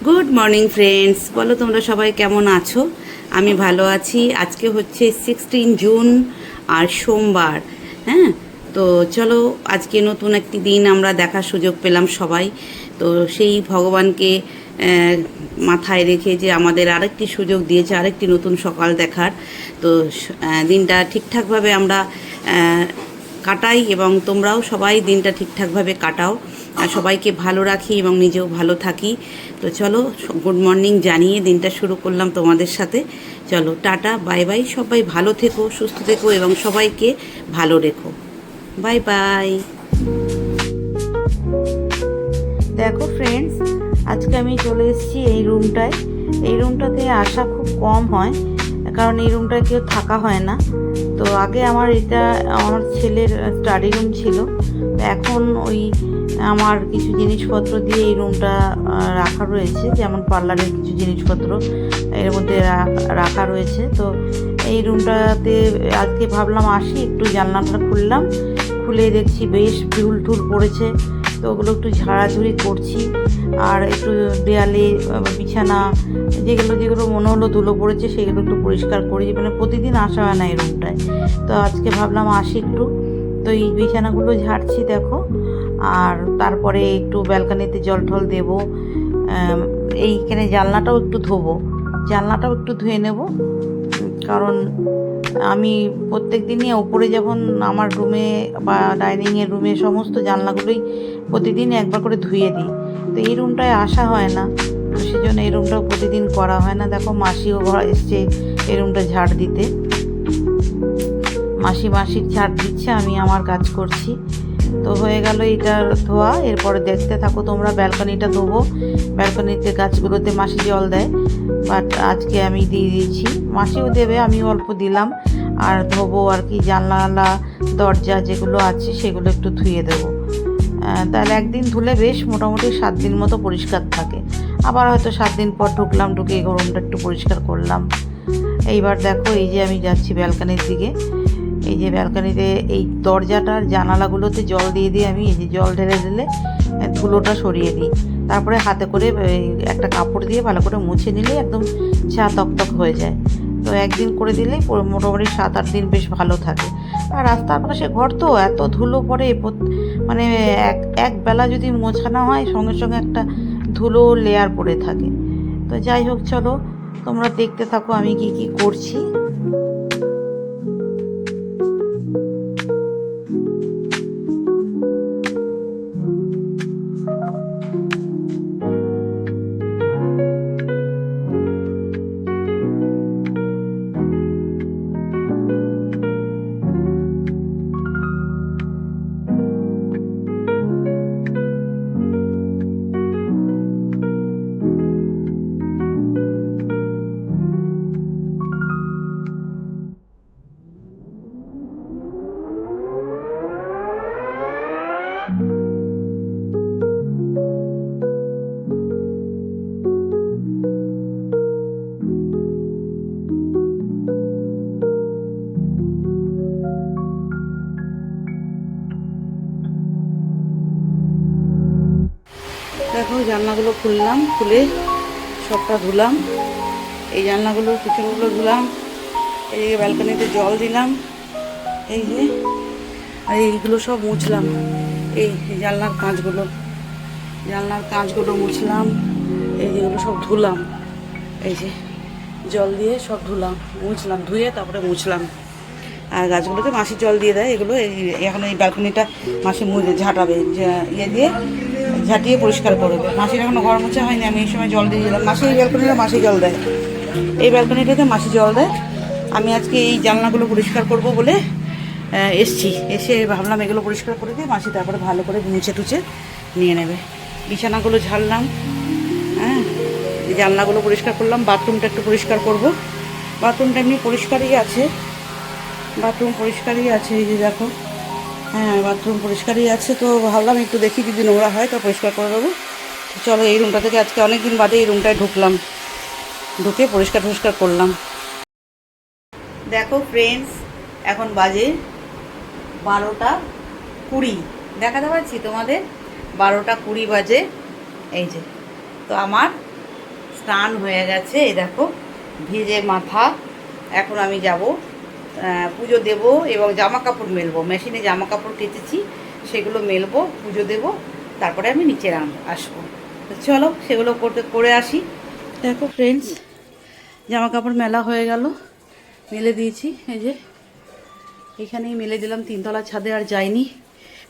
Good morning friends, বলো তোমরা সবাই কেমন আছো? আমি ভালো আছি। আজকে হচ্ছে 16 জুন আর সোমবার। হ্যাঁ, তো চলো আজকে নতুন একটি দিন আমরা দেখার সুযোগ পেলাম সবাই। তো সেই ভগবানকে মাথায় রেখে যে আমাদের আরেকটি সুযোগ দিয়েছে আরেকটি নতুন সকাল দেখার। তো দিনটা ঠিকঠাকভাবে আমরা কাটাই এবং তোমরাও সবাই দিনটা ঠিকঠাকভাবে কাটাও, আর সবাইকে ভালো রাখি এবং নিজেও ভালো থাকি। তো চলো গুড মর্নিং জানিয়ে দিনটা শুরু করলাম তোমাদের সাথে। চলো টাটা, বাই বাই। সবাই ভালো থেকো, সুস্থ থেকো এবং সবাইকে ভালো রেখো। Bye bye. দেখো ফ্রেন্ডস, আজকে আমি চলে এসেছি এই রুমটায়। এই রুমটাতে আসা খুব কম হয়, কারণ এই রুমটায় কেউ থাকা হয় না। তো আগে এটা আমার ছেলের স্টাডি রুম ছিল। এখন আমার কিছু জিনিসপত্র দিয়ে এই রুমটা রাখা রয়েছে, যেমন পার্লারের কিছু জিনিসপত্র এর মধ্যে রাখা রয়েছে। তো এই রুমটাতে আজকে ভাবলাম আসি, একটু জানলাটা খুলে দেখছি বেশ ঢুল ঢুল পড়েছে। তো ওগুলো একটু ঝাড়াঝুড়ি করছি, আর একটু দেয়ালে বিছানা যেগুলো মনে হলো ধুলো পড়েছে সেগুলো একটু পরিষ্কার করি। মানে প্রতিদিন আসা হয় না এই রুমটায়, তো আজকে ভাবলাম আসি একটু। তো এই বিছানাগুলো ঝাড়ছি দেখো, আর তারপরে একটু ব্যালকানিতে জল টল দেবো। এইখানে জানলাটাও একটু ধুয়ে নেব, কারণ আমি প্রত্যেক দিনই ওপরে যখন আমার রুমে বা ডাইনিংয়ের রুমে সমস্ত জানলাগুলোই প্রতিদিন একবার করে ধুয়ে দিই। তো এই রুমটায় আসা হয় না, তো সেজন্য এই রুমটাও প্রতিদিন করা হয় না। দেখো মাসিও এসছে এই রুমটা ঝাড় দিতে। মাসির ঝাড় দিচ্ছে, আমি আমার কাজ করছি। তো হয়ে গেল এটা ধোয়া। এরপরে দেখতে থাকো তোমরা। ব্যালকনিটা ধোবো, ব্যালকনিতে গাছগুলোতে মাসি জল দেয়, বাট আজকে আমি দিয়ে দিয়েছি। মাসিও দেবে, আমিও অল্প দিলাম। আর ধোবো আর কি, জানলা দরজা যেগুলো আছে সেগুলো একটু ধুয়ে দেবো। তাহলে একদিন ধুলে বেশ মোটামুটি 7 দিন মতো পরিষ্কার থাকে। আবার হয়তো 7 দিন পর ঢুকে এই গরমটা একটু পরিষ্কার করলাম। এইবার দেখো, এই যে আমি যাচ্ছি ব্যালকনির দিকে। এই যে ব্যালকনিতে এই দরজাটার জানালাগুলোতে জল দিয়ে আমি এই যে জল ঢেলে ধুলোটা সরিয়ে দিই। তারপরে হাতে করে একটা কাপড় দিয়ে ভালো করে মুছে নিলেই একদম চা তকতক হয়ে যায়। তো একদিন করে দিলেই মোটামুটি 7-8 দিন বেশ ভালো থাকে। আর রাস্তার পাশে ঘর তো এত ধুলো পড়ে, মানে এক বেলা যদি মোছানো হয় সঙ্গে সঙ্গে একটা ধুলো লেয়ার পড়ে থাকে। তো যাই হোক, চলো তোমরা দেখতে থাকো আমি কি করছি। দেখো জানলাগুলো খুলে সবটা ধুলাম। এই জানলাগুলো পিছনগুলো ধুলাম। এই ব্যালকনিতে জল দিলাম, এই যে। আর এইগুলো সব মুছলাম। এই জানলার কাঁচগুলো মুছলাম। এই যেগুলো সব ধুলাম, এই যে জল দিয়ে সব ধুয়ে তারপরে মুছলাম। আর গাছগুলোতে মাসি জল দিয়ে দেয়। এগুলো এখন এই ব্যালকনিটা মাসি ঝাঁটাবে, ইয়ে দিয়ে ঝাঁটিয়ে পরিষ্কার করবে। মাসির এখনো ঘর মোছা হয়নি, আমি এই সময় জল দিয়ে দিলাম। মাসি এই ব্যালকনিটা মাসি জল দেয়, এই ব্যালকনিটাতে মাসি জল দেয়। আমি আজকে এই জানলাগুলো পরিষ্কার করব বলে এসে ভাবলাম এগুলো পরিষ্কার করে দিয়ে মাসি তারপরে ভালো করে মুছে টুছে নিয়ে নেবে। বিছানাগুলো ঝাড়লাম, হ্যাঁ, এই জানলাগুলো পরিষ্কার করলাম। বাথরুমটা একটু পরিষ্কার করব। বাথরুমটা এমনি পরিষ্কারই আছে, এই যে দেখো। হ্যাঁ, বাথরুম পরিষ্কারই আছে। তো ভাবলাম একটু দেখি যদি নোংরা হয় তো পরিষ্কার করে দেবো। চলো এই রুমটা থেকে আজকে অনেক দিন বাদে এই রুমটায় ঢুকে পরিষ্কার করলাম। দেখো ফ্রেন্ডস, এখন বাজে 12টা 20। দেখাতে পারছি তোমাদের? 12টা 20 বাজে। এই যে, তো আমার স্নান হয়ে গেছে, এই দেখো ভিজে মাথা। এখন আমি যাব পুজো দেব এবং জামা কাপড় মেলবো, মেশিনে জামা কাপড় কেচেছি সেগুলো মেলবো, পুজো দেব, তারপরে আমি নিচে আসবো। তো চলো সেগুলো করে আসি। দেখো ফ্রেন্ডস, জামা কাপড় মেলা হয়ে গেল, মেলে দিয়েছি। এই যে এখানেই মেলে দিলাম, তিনতলা ছাদে আর যাইনি,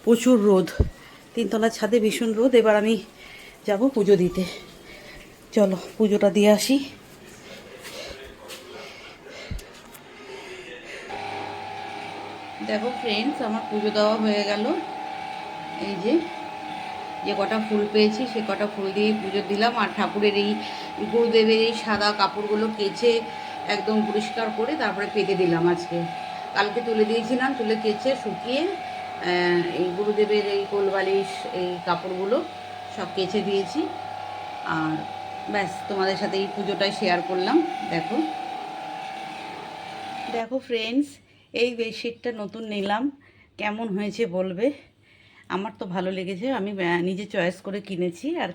প্রচুর রোদ, তিনতলা ছাদে ভীষণ রোদ। এবার আমি যাব পুজো দিতে, চলো পুজোটা দিয়ে আসি। দেখো ফ্রেন্ডস, আমার পুজো দেওয়া হয়ে গেল। এই যে কটা ফুল পেয়েছি সে কটা ফুল দিয়েই পুজো দিলাম। আর ঠাকুরের এই গুরুদেবের এই সাদা কাপড়গুলো কেচে একদম পরিষ্কার করে তারপরে পেতে দিলাম। আজকে কালকে তুলে দিয়েছিলাম, তুলে কেচে শুকিয়ে এই গুরুদেবের এই কোলবালিশ এই কাপড়গুলো সব কেচে দিয়েছি। আর ব্যাস, তোমাদের সাথে এই পুজোটাই শেয়ার করলাম। দেখো দেখো ফ্রেন্ডস, এই বেডশিটটা নতুন নিলাম, কেমন হয়েছে বলবে। আমার তো ভালো লেগেছে, আমি নিজে চয়েস করে কিনেছি। আর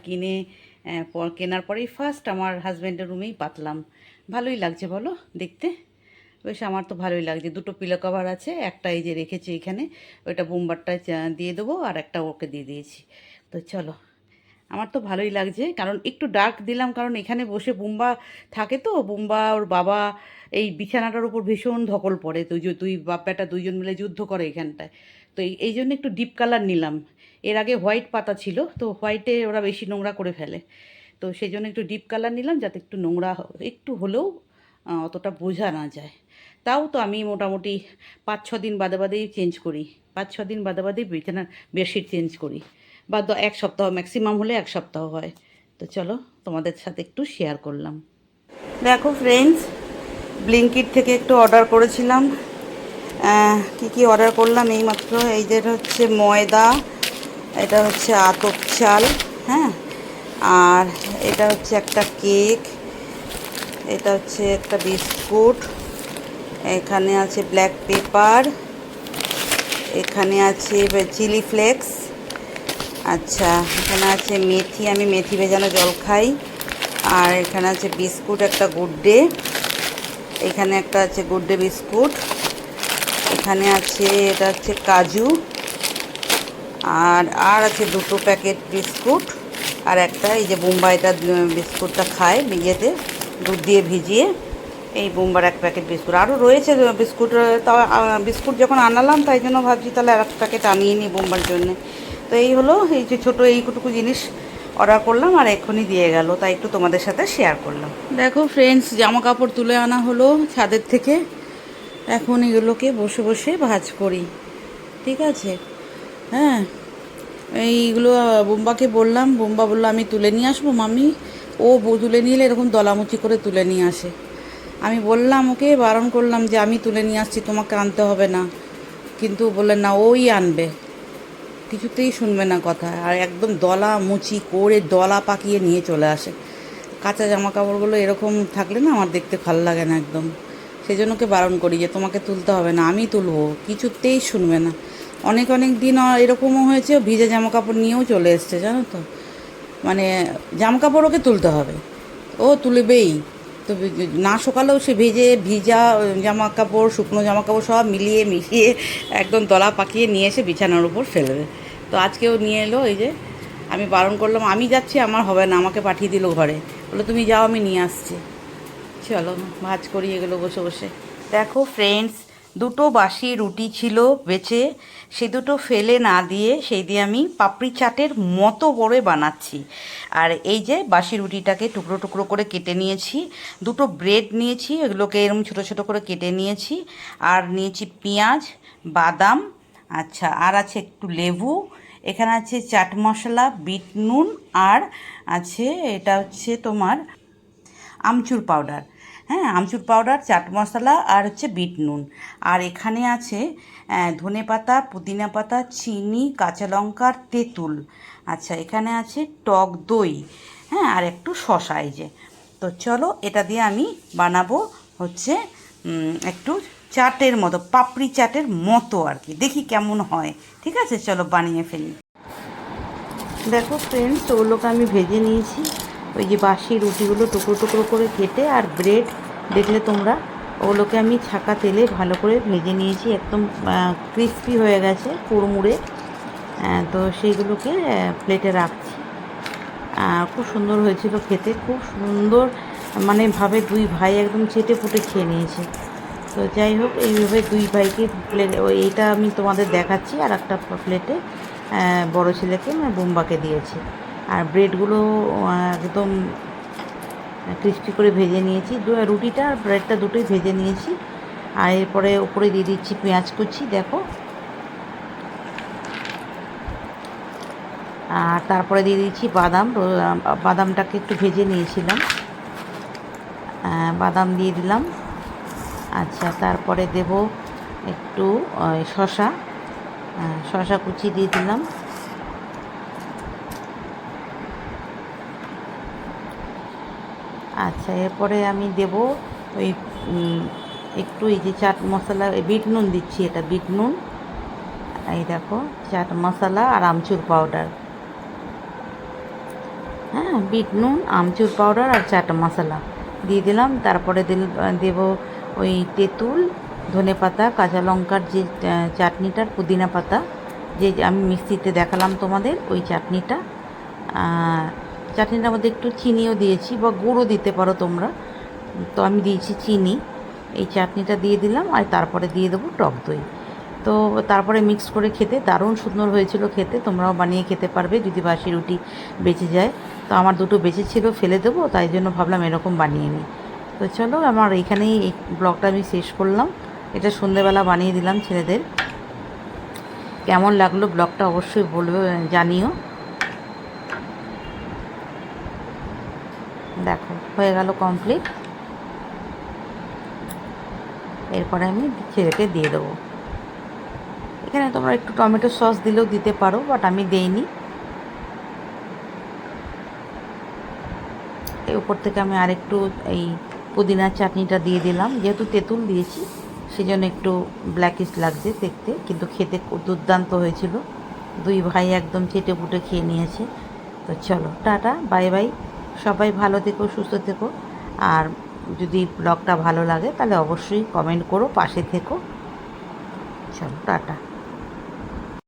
কেনার পরেই ফার্স্ট আমার হাজব্যান্ডের রুমেই পাতলাম। ভালোই লাগছে বলো দেখতে, বেশ আমার তো ভালোই লাগছে। দুটো পিলো কভার আছে, একটা এই যে রেখেছি এখানে, ওইটা বোম্বারটা দিয়ে দেবো, আর একটা ওকে দিয়ে দিয়েছি। তো চলো, আমার তো ভালোই লাগছে, কারণ একটু ডার্ক দিলাম, কারণ এখানে বসে বুম্বা থাকে, তো বুম্বা ওর বাবা এই বিছানাটার উপর ভীষণ ধকল পড়ে। তুই বাপ বেটা দুইজন মিলে যুদ্ধ করে এখানটায়। তো এই জন্য একটু ডিপ কালার নিলাম। এর আগে হোয়াইট পাতা ছিল, তো হোয়াইটে ওরা বেশি নোংরা করে ফেলে, তো সেই জন্য একটু ডিপ কালার নিলাম, যাতে একটু নোংরা একটু হলেও অতটা বোঝা না যায়। তাও তো আমি মোটামুটি 5-6 দিন বাদে বাদেই চেঞ্জ করি, 5-6 দিন বাদে বাদেই বিছানার বেডশিট চেঞ্জ করি, বা 1 সপ্তাহ, ম্যাক্সিমাম হলে 1 সপ্তাহ হয়। তো চলো তোমাদের সাথে একটু শেয়ার করলাম। দেখো ফ্রেন্ডস, ব্লিঙ্কিট থেকে একটু অর্ডার করেছিলাম। কি অর্ডার করলাম এইমাত্র, এই যে হচ্ছে ময়দা, এটা হচ্ছে আতপ চাল, হ্যাঁ, আর এটা হচ্ছে একটা কেক, এটা হচ্ছে একটা বিস্কুট, এখানে আছে ব্ল্যাক পেপার, এখানে আছে চিলি ফ্লেক্স, আচ্ছা এখানে আছে মেথি, আমি মেথি ভেজানো জল খাই, আর এখানে আছে বিস্কুট একটা গুড ডে, এখানে একটা আছে গুড ডে বিস্কুট, এখানে আছে এটা হচ্ছে কাজু, আর আছে 2টো প্যাকেট বিস্কুট, আর একটা এই যে বোম্বাইটা বিস্কুটটা খায় ইয়েতে দুধ দিয়ে ভিজিয়ে, এই বোম্বার 1 প্যাকেট বিস্কুট, আরও রয়েছে বিস্কুট। তাও বিস্কুট যখন আনালাম তাই জন্য ভাবছি তাহলে আর 1 প্যাকেট আনিয়ে নিই বোম্বার জন্যে। তো এই হলো, এই যে ছোটো এইটুকু জিনিস অর্ডার করলাম, আর এক্ষুনি দিয়ে গেল, তাই একটু তোমাদের সাথে শেয়ার করলাম। দেখো ফ্রেন্ডস, জামা কাপড় তুলে আনা হলো ছাদের থেকে, এখন এগুলোকে বসে বসে ভাঁজ করি, ঠিক আছে। হ্যাঁ, এইগুলো বোম্বাকে বললাম, বোম্বা বললো আমি তুলে নিয়ে আসবো মাম্মি। ও তুলে নিয়ে এলে এরকম দলামুচি করে তুলে নিয়ে আসে। আমি বললাম, ওকে বারণ করলাম যে আমি তুলে নিয়ে আসছি, তোমাকে আনতে হবে না, কিন্তু বললেন না ওই আনবে, কিছুতেই শুনবে না কথা, আর একদম দলা মুচি করে দলা পাকিয়ে নিয়ে চলে আসে। কাঁচা জামা কাপড়গুলো এরকম থাকলে না আমার দেখতে ভালো লাগে না একদম, সেই জন্য ওকে বারণ করি যে তোমাকে তুলতে হবে না, আমি তুলবো, কিছুতেই শুনবে না। অনেক দিন এরকমও হয়েছে, ভিজে জামা কাপড় নিয়েও চলে এসছে, জানো তো, মানে জামা কাপড় ওকে তুলতে হবে, ও তুলবেই। তো না শোকালেও সে ভিজা জামা কাপড়, শুকনো জামা কাপড় সব মিশিয়ে একদম দলা পাকিয়ে নিয়ে এসে বিছানার উপর ফেলবে। তো আজকেও নিয়ে এলো, এই যে আমি বারণ করলাম, আমি যাচ্ছি, আমার হবে না, আমাকে পাঠিয়ে দিল ঘরে, বললো তুমি যাও আমি নিয়ে আসছি। চলো ভাজ করি এগুলো বসে বসে। দেখো ফ্রেন্ডস, 2টো বাসি রুটি ছিল বেঁচে, সে 2টো ফেলে না দিয়ে সেই দিয়ে আমি পাপড়ি চাটের মতো বড় বানাচ্ছি। আর এই যে বাসি রুটিটাকে টুকরো টুকরো করে কেটে নিয়েছি, 2টো ব্রেড নিয়েছি, এগুলোকে এরকম ছোটো ছোটো করে কেটে নিয়েছি, আর নিয়েছি পেঁয়াজ, বাদাম, আচ্ছা আর আছে একটু লেবু, এখানে আছে চাট মশলা, বিট নুন, আর আছে এটা হচ্ছে তোমার আমচুর পাউডার, হ্যাঁ আমচুর পাউডার, চাট মশলা, আর হচ্ছে বিট নুন, আর এখানে আছে ধনে পাতা, পুদিনা পাতা, চিনি, কাঁচা লঙ্কার তেঁতুল, আচ্ছা এখানে আছে টক দই, হ্যাঁ আর একটু শসা। এই যে, তো চলো এটা দিয়ে আমি বানাবো হচ্ছে একটু চাটের মতো, পাপড়ি চাটের মতো আর কি, দেখি কেমন হয়। ঠিক আছে, চলো বানিয়ে ফেলি। দেখো ফ্রেন্ডস, ওগুলোকে আমি ভেজে নিয়েছি, ওই যে বাসি রুটিগুলো টুকরো টুকরো করে কেটে আর ব্রেড দেখলে তোমরা, ওগুলোকে আমি ছাকা তেলে ভালো করে ভেজে নিয়েছি, একদম ক্রিস্পি হয়ে গেছে কুড়মুড়ে। তো সেইগুলোকে প্লেটে রাখছি। খুব সুন্দর হয়েছিল খেতে, খুব সুন্দর, মানে ভাবে দুই ভাই একদম চেটে পুটে খেয়ে নিয়েছে। তো যাই হোক, এইভাবে দুই ভাইকে প্লেট, এইটা আমি তোমাদের দেখাচ্ছি, আর একটা প্লেটে বড় ছেলেকে বুম্বাকে দিয়েছি। আর ব্রেডগুলো একদম ক্রিস্পি করে ভেজে নিয়েছি, রুটিটা আর ব্রেডটা দুটোই ভেজে নিয়েছি। আর এরপরে উপরে দিয়ে দিচ্ছি পেঁয়াজ কুচি, দেখো। আর তারপরে দিয়ে দিচ্ছি বাদাম, বাদামটাকে একটু ভেজে নিয়েছিলাম, বাদাম দিয়ে দিলাম। আচ্ছা, তারপরে দেব একটু শসা, শসা কুচি দিয়ে দিলাম। আচ্ছা, এরপরে আমি দেব ওই একটু এই যে চাট মশলা, বিট নুন দিচ্ছি, এটা বিট নুন, এই দেখো চাট মশলা আর আমচুর পাউডার। হ্যাঁ, বিট নুন, আমচুর পাউডার আর চাট মশলা দিয়ে দিলাম। তারপরে দেব ওই তেঁতুল, ধনে পাতা, কাঁচা লঙ্কার যে চাটনিটার, পুদিনা পাতা, যে আমি মিক্সিতে দেখালাম তোমাদের, ওই চাটনিটা। চাটনিটার মধ্যে একটু চিনিও দিয়েছি, বা গুঁড়ো দিতে পারো তোমরা, তো আমি দিয়েছি চিনি। এই চাটনিটা দিয়ে দিলাম, আর তারপরে দিয়ে দেবো টক দই। তো তারপরে মিক্স করে খেতে দারুণ সুন্দর হয়েছিল খেতে। তোমরাও বানিয়ে খেতে পারবে যদি বাসি রুটি বেঁচে যায়। তো আমার দুটো বেঁচে ছিল, ফেলে দেবো, তাই জন্য ভাবলাম এরকম বানিয়ে নিই। তো চলো, আমার এইখানেই এই ব্লগটা আমি শেষ করলাম। এটা সন্ধেবেলা বানিয়ে দিলাম ছেলেদের। কেমন লাগলো ব্লগটা অবশ্যই বলবে, জানিও। দেখো হয়ে গেল কমপ্লিট। এরপরে আমি ছেলেকে দিয়ে দেবো। এখানে তোমরা একটু টমেটো সস দিলেও দিতে পারো, বাট আমি দেইনি। এই উপর থেকে আমি আরেকটু এই পুদিনার চাটনিটা দিয়ে দিলাম, যেহেতু তেঁতুল দিয়েছি সেজন্য একটু ব্ল্যাকিশ লাগছে দেখতে, কিন্তু খেতে দুর্দান্ত হয়েছিল। দুই ভাই একদম চেটে পুটে খেয়ে নিয়েছে। তো চলো, টাটা, বাই বাই। সবাই ভালো থেকো, সুস্থ থেকো। আর যদি ব্লগটা ভালো লাগে তাহলে অবশ্যই কমেন্ট করো, পাশে থেকো। চলো, টাটা।